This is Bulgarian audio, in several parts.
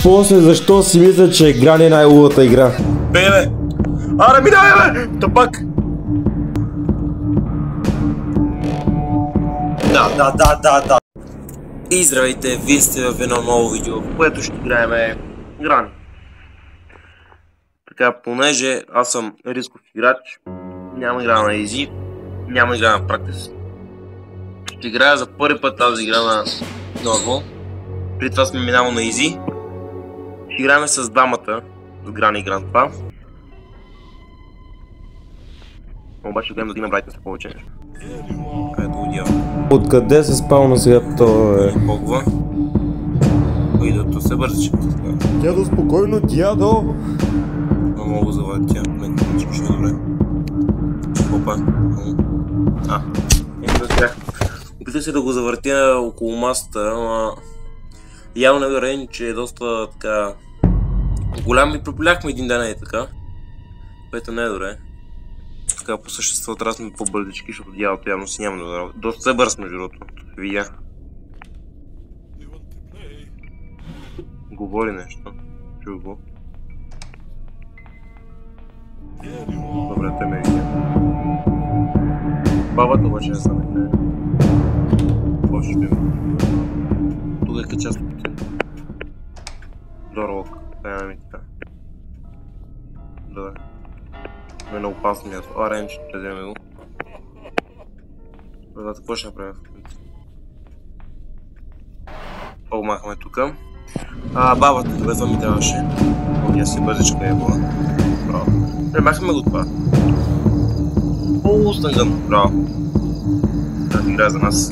После защо си мисля, че Грани е най-лудата игра? Бе! Аре, минавай, бе! Та пак! Да. И здравейте, вие сте в едно ново видео, в което ще играем Грани. Така, понеже аз съм рисков играч, няма игра на Easy, няма игра на Practice. Ще играя за първи път тази игра на Normal. При това сме минало на Easy. Ще играем с двамата, с Грани и Грандпа. Обаче гледам да има брайтнес повече нещо. Ето удява. Откъде се спална сега това е? Богва. Идото се бързиче. Дядо, спокойно, дядо! Не мога да завъртя, нека ще добре. Опа. Опитах се да го завъртя около масата, ама явно не вероятно, че е доста така голям и пропиляхме един ден и така, което не е добре. Така по същество трябва да сме по-бързички, защото дялото явно си няма да работи. Доста се бърз между другото, видя. Говори нещо, чух го. Добре, те ме видя. Бабата обаче не са ме. Още ще има. Тук е част от Дорлок, тая ми така. Добре. Това е много опасно място. Рейндж, ще вземе го. Добре, какво ще направя в момента? Помахаме тука. Бабата, добре, това ми трябваше. Тя си бързичка е била. Браво. Премахаме го това. Стънгън, браво. Да играе за нас.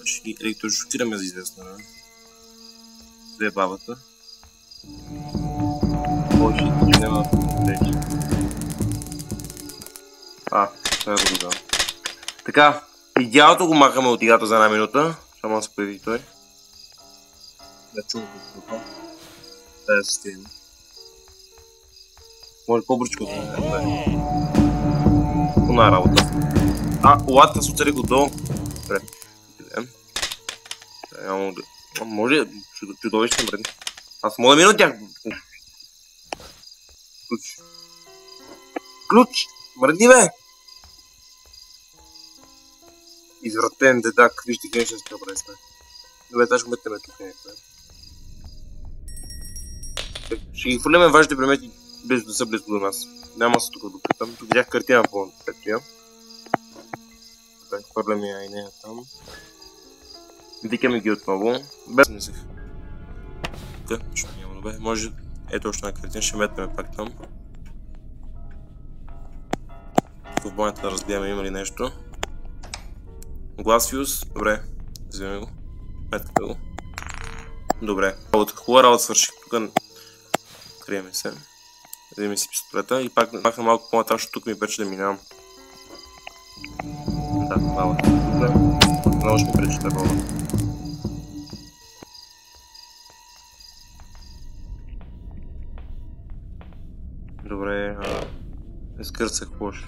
Ще ги електрошокираме за известно време. Две е бабата. Повече няма вече. Това е го додам. Така, идеалното го махаме от играта за една минута. Само да се появи той. Да чувам какво. Тая система. Може по-бърчко да го пълна работа. Латка се оцели го долу. Добре. Може чудовищен бред. Аз мога да мина от тях. Ключ! Мръдни бе! Извратен дедак, вижте къде ще се прави сме. Добре, тази ще метнем тук някакъв. Ще ги хвърляме вашите предмети без да са близко до нас. Няма се тук да допитам. Тук видях картина по петия. Така, хвърляме я и нея там. Викаме ги отново. Без мислех. Тук, защото няма добре. Може, ето още една картина, ще метнем пак там. Тук в бойната да разгледаме има ли нещо. Glass Fuse, добре. Вземем го. Меткаме го. Добре. Хубава работа свърших. Тук криеме се. Вземем си пистолета и пак махна малко по-натам, защото тук ми пречи да минавам. Да, баба. Тук много ще ми пречи да баба. Добре, изкърцах лошо.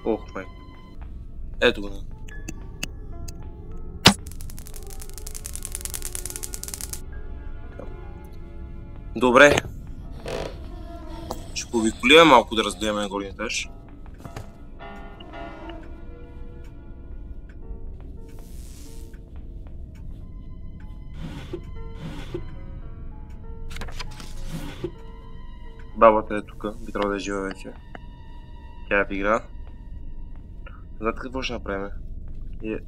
Ох, майко. Ето го. Добре. Ще повиколиме малко да разгледаме на горния етаж. Бабата е тук, би трябвало да е жива вече. Тя е в игра. Знаете какво ще направим?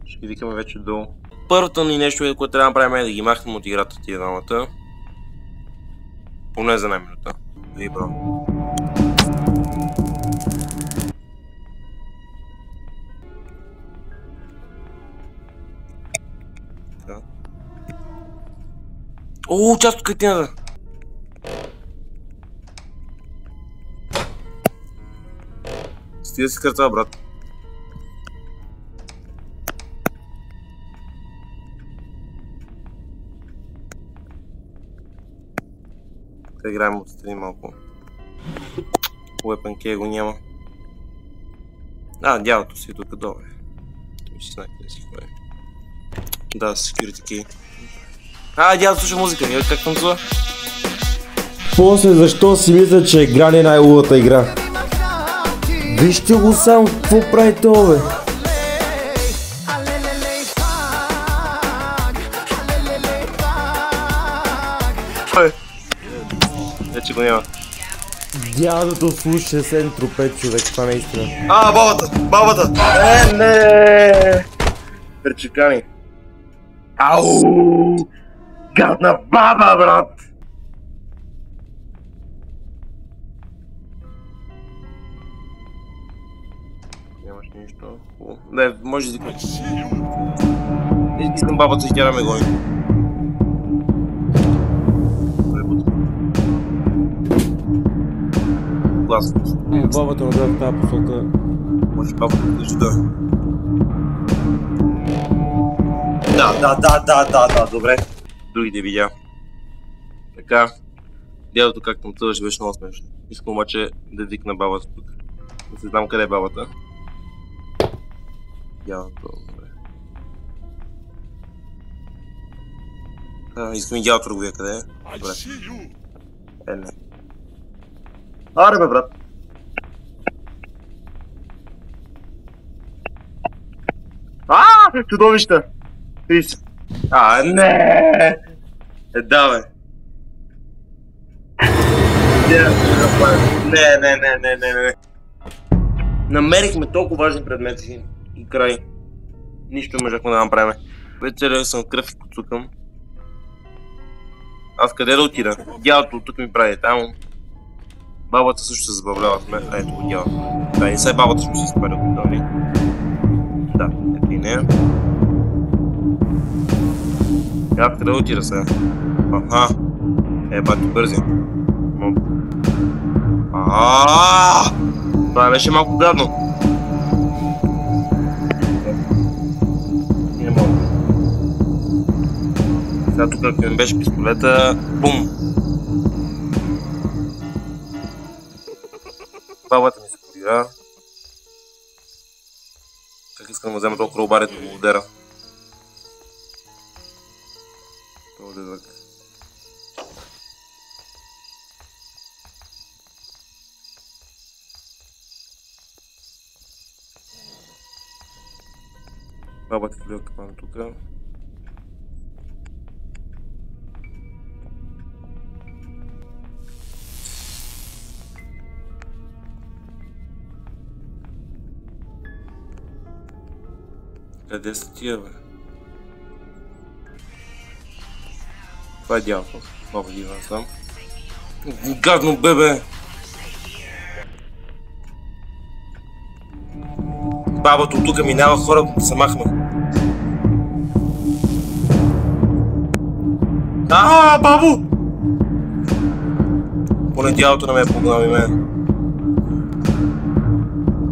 Ще ги викаме вече долу. Първото ни нещо, което трябва да направим е да ги махнем от играта тия двамата. Поне за една минута. И браво. Част от картината! Стига си кърца, брат. Така играем отстрани малко. Weapon Key го няма. Дялото си е тук долу. Ще знае къде си ходи. Да, security key. Дядо слуша музика, как танцува? После защо си мисля, че Грани е най-лудата игра? Вижте го сам, какво прави това, бе? Вече го няма. Дядото слуша сен тропет, човек, това наистина. Бабата! Не! Пречекани. Ау! Гадна баба, брат! Нямаш нищо. Не, може да извикаш. Искам бабата и тя да ме гони. Гласно. Бабата надава в тази посока. Може бабата да вижда. Да, добре. Другите видя. Така. Дядото как танцуваше беше много смешно. Искам обаче да викна бабата тук. Да се знам къде е бабата. Дядото, добре. Искам и дядото да го видя къде е. Добре. Не. Аре бе, брат. Чудовища! Виж. Не! Да, бе. Не. Намерихме толкова важни предмети и край. Нищо не можахме да направим. Вече съм кръв и коцукам. Аз къде да отида? Дядото тук ми прави там. Бабата също се забавлява с мен. Ето го дядо. Да, и сега бабата ще ми се изпаря от дали. Да, ето и нея. Аз къде да отида сега? Бати бързи. Това беше малко гадно. Не мога. Сега тук ако ми беше пистолета, бум! Бабата ми се подигра. Как искам да взема толкова обарите да го удера. Това е звък. Бабата влива капана тука. Къде са тия, бе? Това е дявол. Много диван съм. Гадно, бебе! Бабата от тука минава, хората да се махме. Бабо! Поне дяволто не ме е погнал и мен.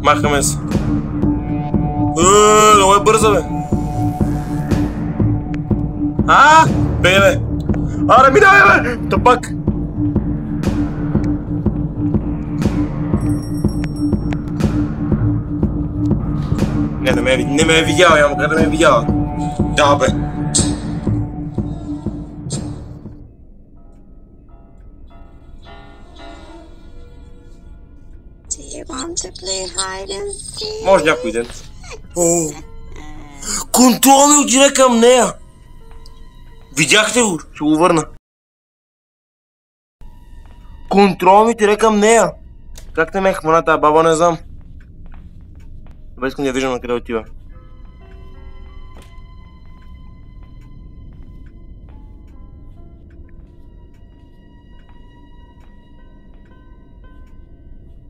Махаме се. Много е бърза, бе! Бебе! Аре, минавай, бе! Тъпак! Не ме е видяла, няма как да ме е видяла. Да, бе! Може някой ден. Контрол ми отиде към нея! Видяхте го? Ще го върна. Контрол ми отиде към нея! Как не ме хвана тази баба, не знам. Добре, искам да я виждам на къде отива.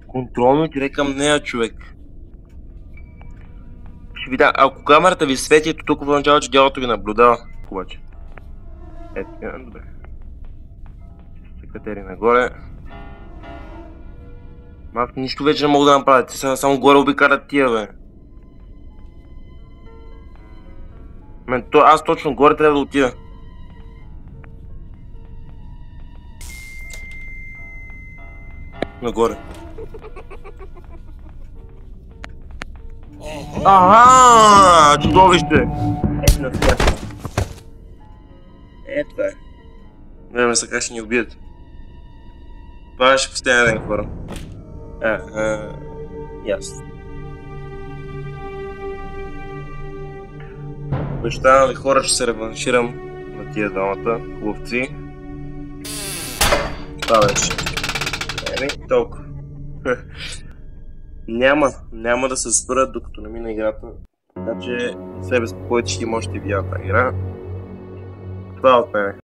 Контрол ми отиде към нея, човек. Ще видя, ако камерата ви свети, ето тук означава, че дялото ви наблюдава. Обаче. Ето, добре. Ще катери нагоре. Аз нищо вече не мога да направя, те са само горе обикарат тия, бе. Аз точно горе трябва да отида. Нагоре. Чудовище! Това е. Време сега ще ни убият. Това ще постоянно ден, хора. Ясно. Обещавам ви, хора, ще се реванширам на тия двамата ловци. Това беше. Толкова. Няма да се спрат, докато не мина играта. Така че се безпокойте, ще има още видео тази игра. Това от мен.